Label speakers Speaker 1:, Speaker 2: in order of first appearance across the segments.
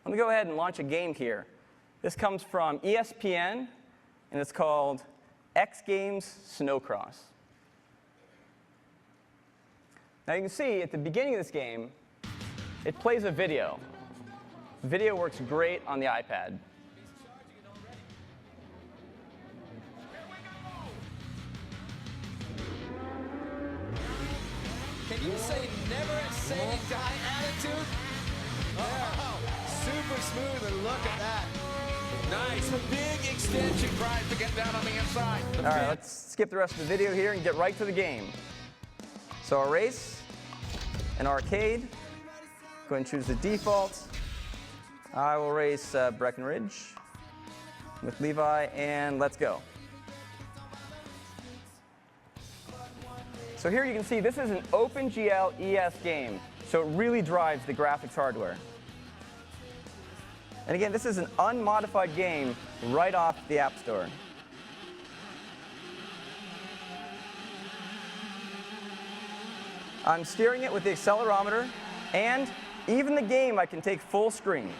Speaker 1: Let me go ahead and launch a game here. This comes from ESPN, and it's called X Games Snowcross. Now you can see at the beginning of this game, it plays a video. The video works great on the iPad.
Speaker 2: Can you say never say die attitude? Oh, super smooth, and look at that. Nice, a big extension prize to get down on the inside.
Speaker 1: All right, let's skip the rest of the video here and get right to the game. So a race, an arcade. Go ahead and choose the default. I will race Breckenridge with Levi, and let's go. So here you can see this is an OpenGL ES game, so it really drives the graphics hardware. And again, this is an unmodified game right off the App Store. I'm steering it with the accelerometer, and even the game I can take full screen.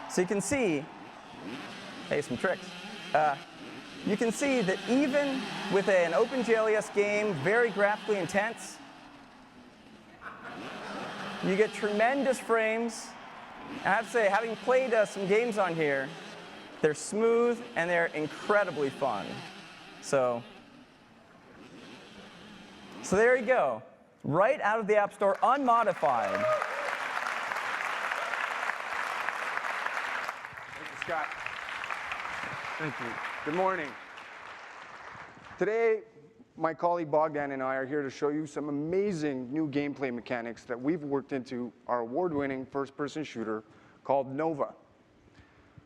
Speaker 1: So you can see, hey, some tricks. You can see that even with an OpenGL ES game, very graphically intense, you get tremendous frames. And I have to say, having played some games on here, they're smooth and they're incredibly fun. So there you go. Right out of the App Store, unmodified.
Speaker 3: Thank you, Scott. Thank you. Good morning. Today, my colleague Bogdan and I are here to show you some amazing new gameplay mechanics that we've worked into our award-winning first-person shooter called Nova.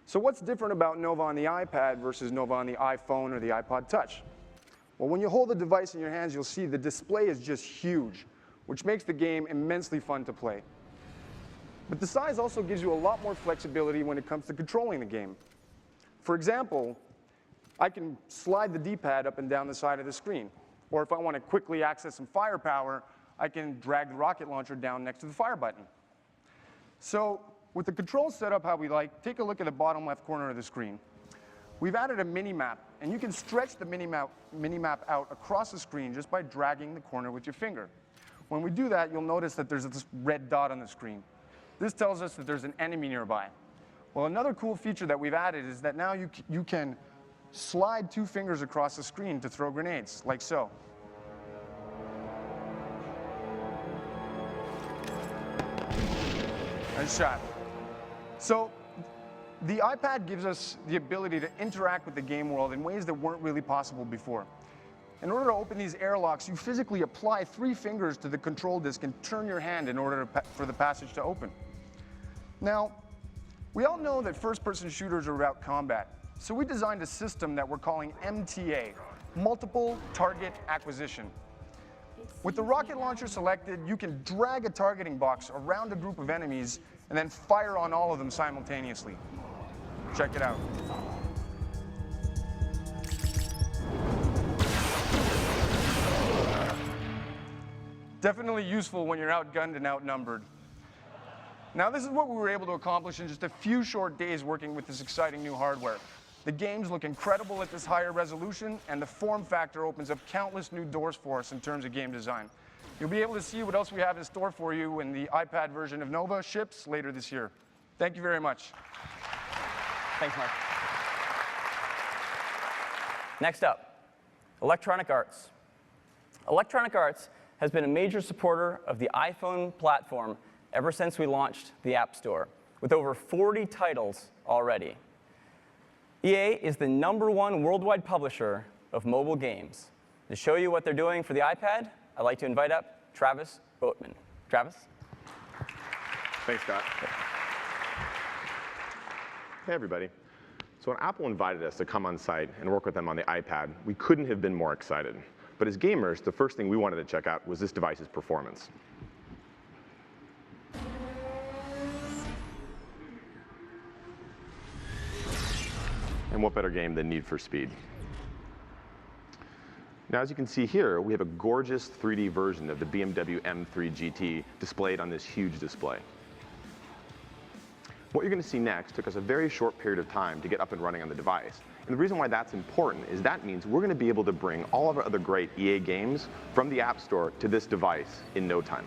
Speaker 3: So what's different about Nova on the iPad versus Nova on the iPhone or the iPod Touch? Well, when you hold the device in your hands, you'll see the display is just huge, which makes the game immensely fun to play. But the size also gives you a lot more flexibility when it comes to controlling the game. For example, I can slide the D-pad up and down the side of the screen. Or if I want to quickly access some firepower, I can drag the rocket launcher down next to the fire button. So with the controls set up how we like, take a look at the bottom left corner of the screen. We've added a mini-map, and you can stretch the mini-map out across the screen just by dragging the corner with your finger. When we do that, you'll notice that there's this red dot on the screen. This tells us that there's an enemy nearby. Well, another cool feature that we've added is that now you can slide 2 fingers across the screen to throw grenades, like so. Nice shot. So the iPad gives us the ability to interact with the game world in ways that weren't really possible before. In order to open these airlocks, you physically apply 3 fingers to the control disk and turn your hand in order for the passage to open. Now, we all know that first-person shooters are about combat. So we designed a system that we're calling MTA, Multiple Target Acquisition. With the rocket launcher selected, you can drag a targeting box around a group of enemies and then fire on all of them simultaneously. Check it out. Definitely useful when you're outgunned and outnumbered. Now, this is what we were able to accomplish in just a few short days working with this exciting new hardware. The games look incredible at this higher resolution, and the form factor opens up countless new doors for us in terms of game design. You'll be able to see what else we have in store for you when the iPad version of Nova ships later this year. Thank you very much.
Speaker 1: Thanks, Mark. Next up, Electronic Arts. Electronic Arts has been a major supporter of the iPhone platform ever since we launched the App Store, with over 40 titles already. EA is the #1 worldwide publisher of mobile games. To show you what they're doing for the iPad, I'd like to invite up Travis Boatman. Travis?
Speaker 4: Thanks, Scott. Hey, everybody. So when Apple invited us to come on site and work with them on the iPad, we couldn't have been more excited. But as gamers, the first thing we wanted to check out was this device's performance. And what better game than Need for Speed? Now, as you can see here, we have a gorgeous 3D version of the BMW M3 GT displayed on this huge display. What you're going to see next took us a very short period of time to get up and running on the device. And the reason why that's important is that means we're going to be able to bring all of our other great EA games from the App Store to this device in no time.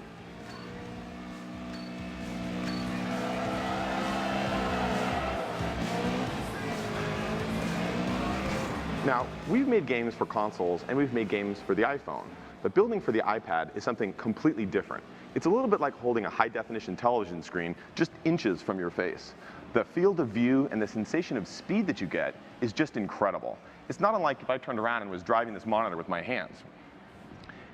Speaker 4: Now, we've made games for consoles and we've made games for the iPhone, but building for the iPad is something completely different. It's a little bit like holding a high-definition television screen just inches from your face. The field of view and the sensation of speed that you get is just incredible. It's not unlike if I turned around and was driving this monitor with my hands.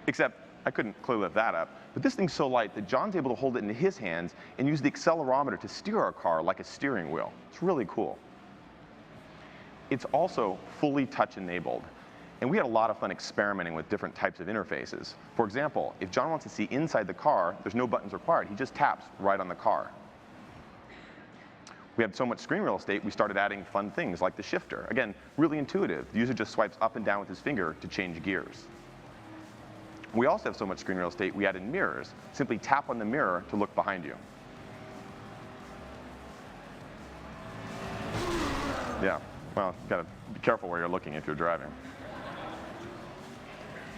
Speaker 4: Except I couldn't clearly lift that up, but this thing's so light that John's able to hold it in his hands and use the accelerometer to steer our car like a steering wheel. It's really cool. It's also fully touch-enabled. And we had a lot of fun experimenting with different types of interfaces. For example, if John wants to see inside the car, there's no buttons required. He just taps right on the car. We had so much screen real estate, we started adding fun things like the shifter. Again, really intuitive. The user just swipes up and down with his finger to change gears. We also have so much screen real estate, we added mirrors. Simply tap on the mirror to look behind you. Yeah. Well, you've got to be careful where you're looking if you're driving.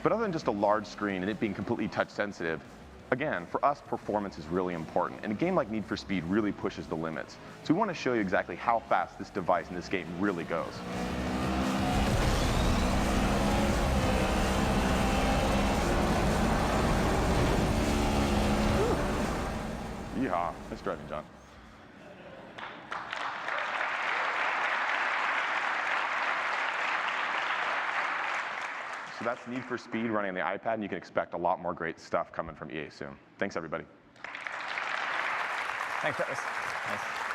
Speaker 4: But other than just a large screen and it being completely touch sensitive, again, for us, performance is really important. And a game like Need for Speed really pushes the limits. So we want to show you exactly how fast this device in this game really goes. Yeehaw. Nice driving, John. So that's Need for Speed running on the iPad, and you can expect a lot more great stuff coming from EA soon. Thanks, everybody.
Speaker 1: Thanks, Travis. Nice.